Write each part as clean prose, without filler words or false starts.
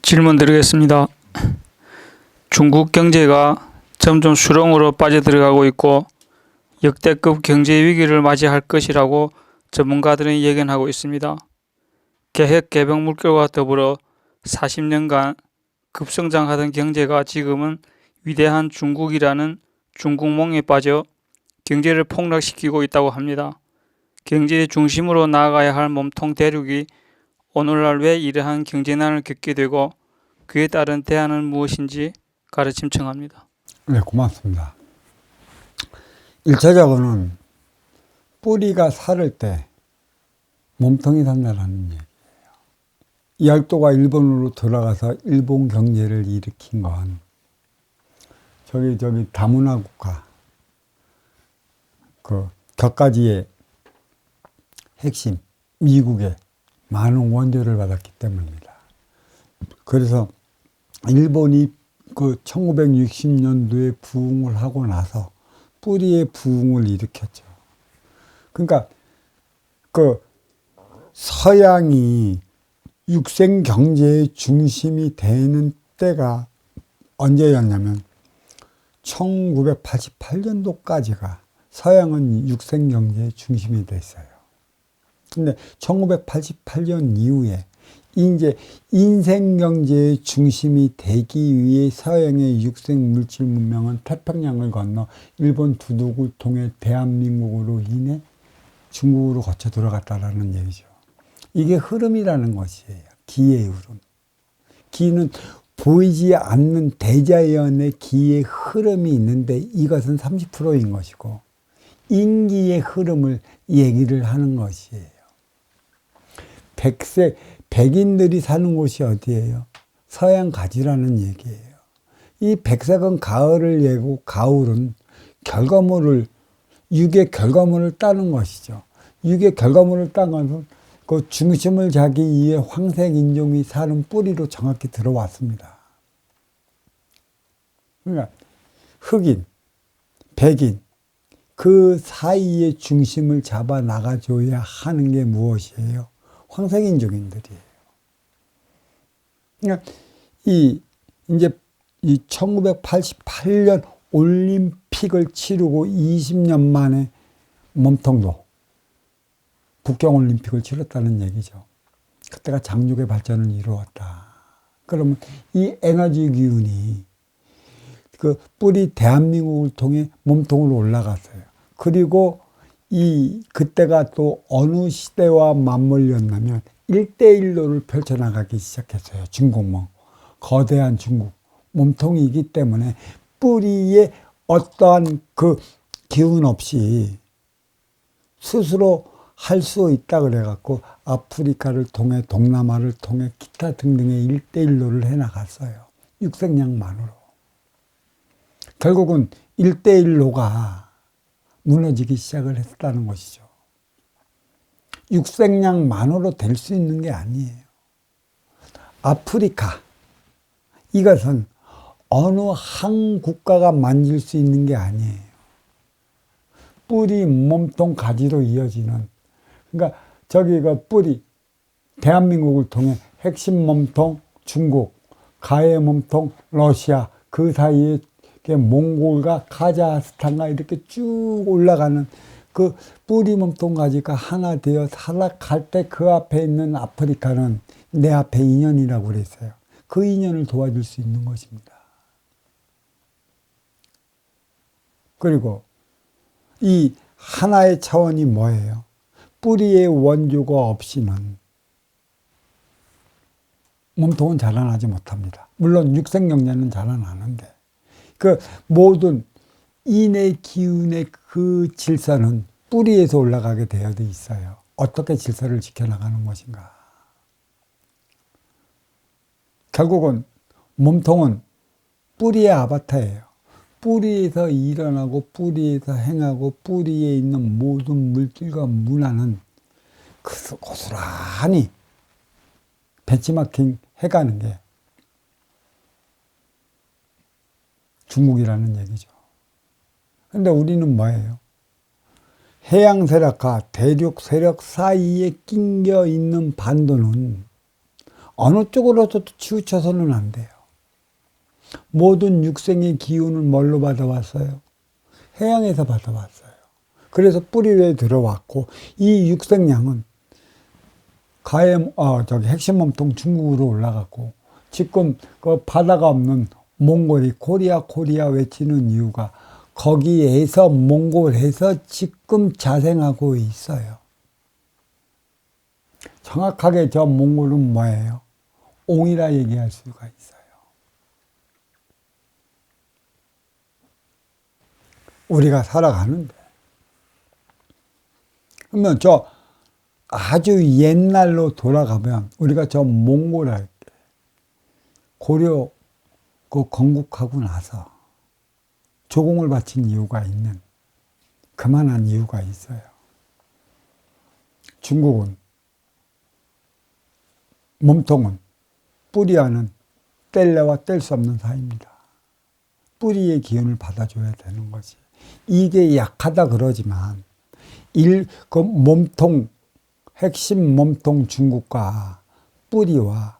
질문 드리겠습니다. 중국 경제가 점점 수렁으로 빠져들어가고 있고 역대급 경제 위기를 맞이할 것이라고 전문가들은 예견하고 있습니다. 개혁 개방 물결과 더불어 40년간 급성장하던 경제가 지금은 위대한 중국이라는 중국몽에 빠져 경제를 폭락시키고 있다고 합니다. 경제의 중심으로 나아가야 할 몸통 대륙이 오늘날 왜 이러한 경제난을 겪게 되고 그에 따른 대안은 무엇인지 가르침 청합니다. 네, 고맙습니다. 1차적으로는 뿌리가 살을 때 몸통이 산다는 얘기예요. 이알토가 일본으로 돌아가서 일본 경제를 일으킨 건 저기 다문화 국가 그 격가지의 핵심 미국의 많은 원조를 받았기 때문입니다. 그래서 일본이 그 1960년도에 부흥을 하고 나서 뿌리의 부흥을 일으켰죠. 그러니까 그 서양이 육생 경제의 중심이 되는 때가 언제였냐면 1988년도까지가 서양은 육생 경제의 중심이 됐어요. 근데 1988년 이후에 이제 인생 경제의 중심이 되기 위해 서양의 육생 물질 문명은 태평양을 건너 일본 두둑을 통해 대한민국으로 인해 중국으로 거쳐 들어갔다라는 얘기죠. 이게 흐름이라는 것이에요. 기의 흐름. 기는 보이지 않는 대자연의 기의 흐름이 있는데 이것은 30%인 것이고 인기의 흐름을 얘기를 하는 것이에요. 백인들이 사는 곳이 어디예요? 서양 가지라는 얘기예요. 이 백색은 가을을 예고 가을은 결과물을 육의 결과물을 따는 것이죠. 육의 결과물을 딴 것은 그 중심을 잡기 위해 황색 인종이 사는 뿌리로 정확히 들어왔습니다. 그러니까 흑인, 백인 그 사이의 중심을 잡아 나가줘야 하는 게 무엇이에요? 황색인종인들이에요. 그러니까 이제 1988년 올림픽을 치르고 20년 만에 몸통도 북경올림픽을 치렀다는 얘기죠. 그때가 장족의 발전을 이루었다. 그러면 이 에너지 기운이 그 뿌리 대한민국을 통해 몸통으로 올라갔어요. 그리고 그때가 또 어느 시대와 맞물렸냐면 1대1로를 펼쳐나가기 시작했어요. 중국몽. 거대한 중국. 몸통이기 때문에 뿌리에 어떠한 그 기운 없이 스스로 할 수 있다 그래갖고 아프리카를 통해 동남아를 통해 기타 등등의 1대1로를 해나갔어요. 육색량만으로. 결국은 1대1로가 무너지기 시작을 했다는 것이죠. 육색량만으로 될 수 있는 게 아니에요. 아프리카 이것은 어느 한 국가가 만질 수 있는 게 아니에요. 뿌리, 몸통, 가지로 이어지는 그러니까 그 뿌리 대한민국을 통해 핵심 몸통 중국, 가해 몸통 러시아 그 사이에 몽골과 카자흐스탄과 이렇게 쭉 올라가는 그 뿌리 몸통 가지가 하나 되어 살아갈 때 그 앞에 있는 아프리카는 내 앞에 인연이라고 그랬어요. 그 인연을 도와줄 수 있는 것입니다. 그리고 이 하나의 차원이 뭐예요? 뿌리의 원조가 없이는 몸통은 자라나지 못합니다. 물론 육생경제는 자라나는데 그 모든 인의 기운의 그 질서는 뿌리에서 올라가게 되어 있어요. 어떻게 질서를 지켜나가는 것인가. 결국은 몸통은 뿌리의 아바타예요. 뿌리에서 일어나고 뿌리에서 행하고 뿌리에 있는 모든 물질과 문화는 고스란히 벤치마킹 해가는 게 중국이라는 얘기죠. 그런데 우리는 뭐예요? 해양 세력과 대륙 세력 사이에 낑겨 있는 반도는 어느 쪽으로도 치우쳐서는 안 돼요. 모든 육생의 기운을 뭘로 받아왔어요? 해양에서 받아왔어요. 그래서 뿌리에 들어왔고, 이 육생량은 핵심 몸통 중국으로 올라갔고, 지금 그 바다가 없는 몽골이 코리아 외치는 이유가 거기에서 몽골에서 지금 자생하고 있어요. 정확하게 저 몽골은 뭐예요? 옹이라 얘기할 수가 있어요. 우리가 살아가는데. 그러면 저 아주 옛날로 돌아가면 우리가 저 몽골할 때 고려 그 건국하고 나서 조공을 바친 이유가 있는 그만한 이유가 있어요. 중국은 몸통은 뿌리와는 뗄래야 뗄 수 없는 사이입니다. 뿌리의 기운을 받아줘야 되는 거지. 이게 약하다 그러지만 그 몸통 핵심 몸통 중국과 뿌리와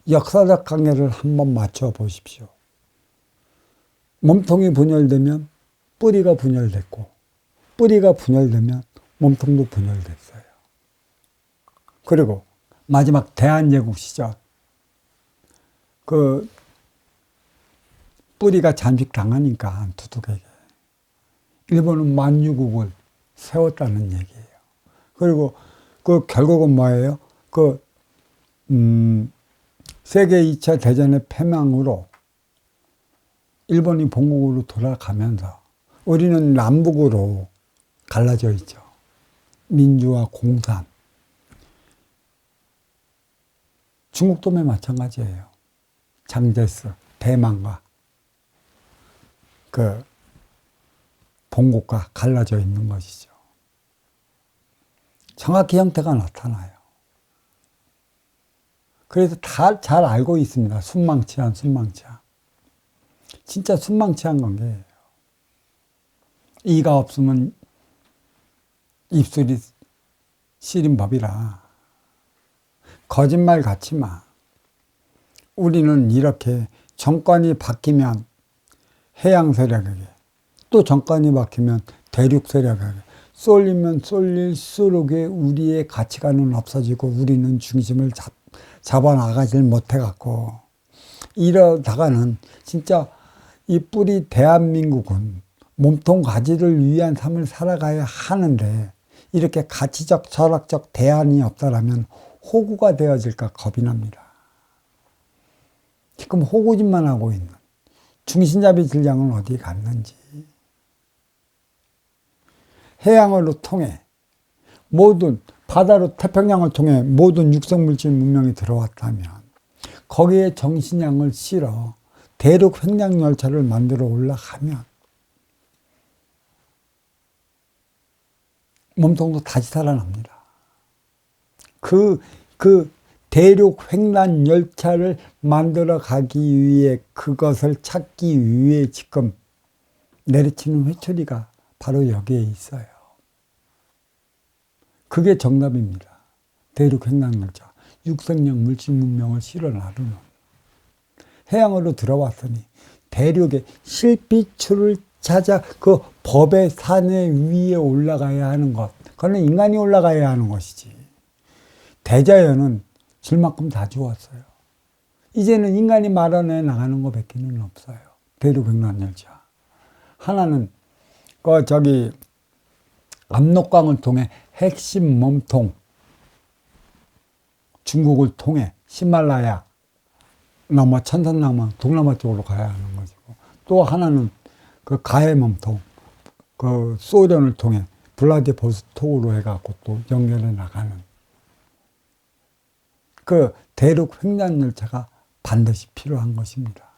역사적 관계를 한번 맞춰 보십시오. 몸통이 분열되면 뿌리가 분열됐고 뿌리가 분열되면 몸통도 분열됐어요. 그리고 마지막 대한제국 시절 그 뿌리가 잠식당하니까 두둑에게 일본은 만유국을 세웠다는 얘기예요. 그리고 그 결국은 뭐예요? 세계 2차 대전의 패망으로 일본이 본국으로 돌아가면서 우리는 남북으로 갈라져 있죠. 민주와 공산. 중국도 마찬가지예요. 장제스, 대만과 그 본국과 갈라져 있는 것이죠. 정확히 형태가 나타나요. 그래서 다 잘 알고 있습니다. 순망치한. 진짜 순망치한 관계예요. 이가 없으면 입술이 시린 법이라. 거짓말 같지 마. 우리는 이렇게 정권이 바뀌면 해양 세력에게, 또 정권이 바뀌면 대륙 세력에게 쏠리면 쏠릴수록 우리의 가치관은 없어지고 우리는 중심을 잡아나가질 못해갖고 이러다가는 진짜 이 뿌리 대한민국은 몸통 가지를 위한 삶을 살아가야 하는데 이렇게 가치적 철학적 대안이 없다라면 호구가 되어질까 겁이 납니다. 지금 호구짓만 하고 있는 중신잡이 질량은 어디 갔는지. 해양으로 통해 모든 바다로 태평양을 통해 모든 육성물질 문명이 들어왔다면 거기에 정신량을 실어 대륙 횡량열차를 만들어 올라가면 몸통도 다시 살아납니다. 그 대륙 횡란 열차를 만들어 가기 위해 그것을 찾기 위해 지금 내리치는 회초리가 바로 여기에 있어요. 그게 정답입니다. 대륙 횡란 열차. 육성령 물질 문명을 실어 나르는. 해양으로 들어왔으니 대륙의 실비추를 찾아 그 법의 산에 위에 올라가야 하는 것. 그거는 인간이 올라가야 하는 것이지. 대자연은 줄 만큼 다 주었어요. 이제는 인간이 마련해 나가는 것밖에는 없어요. 대륙 횡란 열차. 하나는 압록강을 통해 핵심 몸통 중국을 통해 히말라야 넘어 천산 넘어 동남아 쪽으로 가야 하는 것이고, 또 하나는 그 가해 몸통 그 소련을 통해 블라디보스톡으로 해갖고 또 연결해 나가는 그 대륙 횡단 열차가 반드시 필요한 것입니다.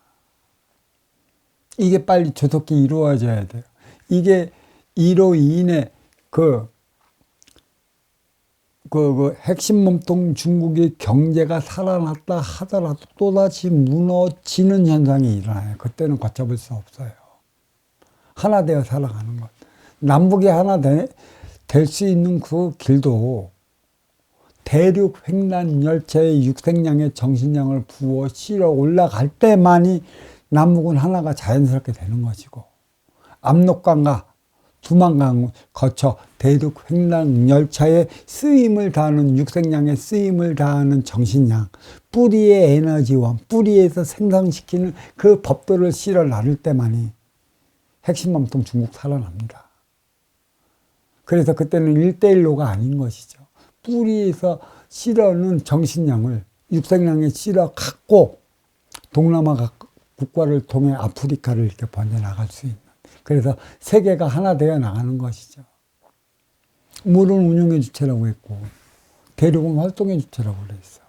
이게 빨리 조속히 이루어져야 돼요. 이게 이로 인해 그 핵심 몸통 중국의 경제가 살아났다 하더라도 또다시 무너지는 현상이 일어나요. 그때는 걷잡을 수 없어요. 하나 되어 살아가는 것. 남북이 하나 될 수 있는 그 길도 대륙 횡단 열차의 육색량의 정신량을 부어 실어 올라갈 때만이 남북은 하나가 자연스럽게 되는 것이고, 압록강과 두만강을 거쳐 대륙 횡단 열차의 쓰임을 다하는 육색량의 쓰임을 다하는 정신량, 뿌리의 에너지원, 뿌리에서 생성시키는 그 법도를 실어 나를 때만이 핵심 몸통 중국 살아납니다. 그래서 그때는 1대1로가 아닌 것이죠. 뿌리에서 실어는 정신량을 육색량에 실어 갖고 동남아 국가를 통해 아프리카를 이렇게 번져나갈 수 있는, 그래서 세계가 하나 되어 나가는 것이죠. 물은 운용의 주체라고 했고 대륙은 활동의 주체라고 그랬어.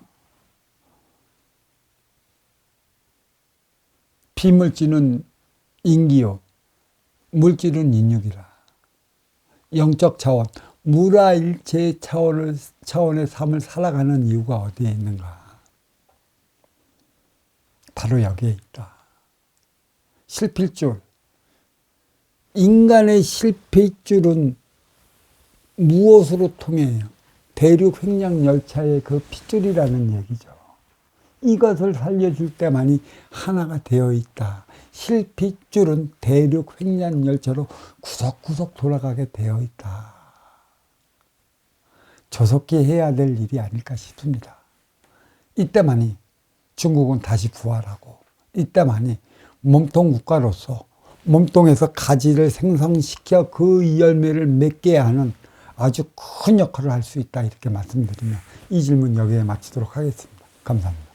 비물질은 인기요, 물질은 인육이라. 영적 차원, 무라일체 차원의 삶을 살아가는 이유가 어디에 있는가? 바로 여기에 있다. 실필줄. 인간의 실필줄은 무엇으로 통해요? 대륙 횡령 열차의 그 핏줄이라는 얘기죠. 이것을 살려줄 때만이 하나가 되어 있다. 실핏줄은 대륙 횡령 열차로 구석구석 돌아가게 되어 있다. 조속히 해야 될 일이 아닐까 싶습니다. 이때만이 중국은 다시 부활하고, 이때만이 몸통 국가로서 몸통에서 가지를 생성시켜 그 열매를 맺게 하는 아주 큰 역할을 할 수 있다, 이렇게 말씀드리며 이 질문 여기에 마치도록 하겠습니다. 감사합니다.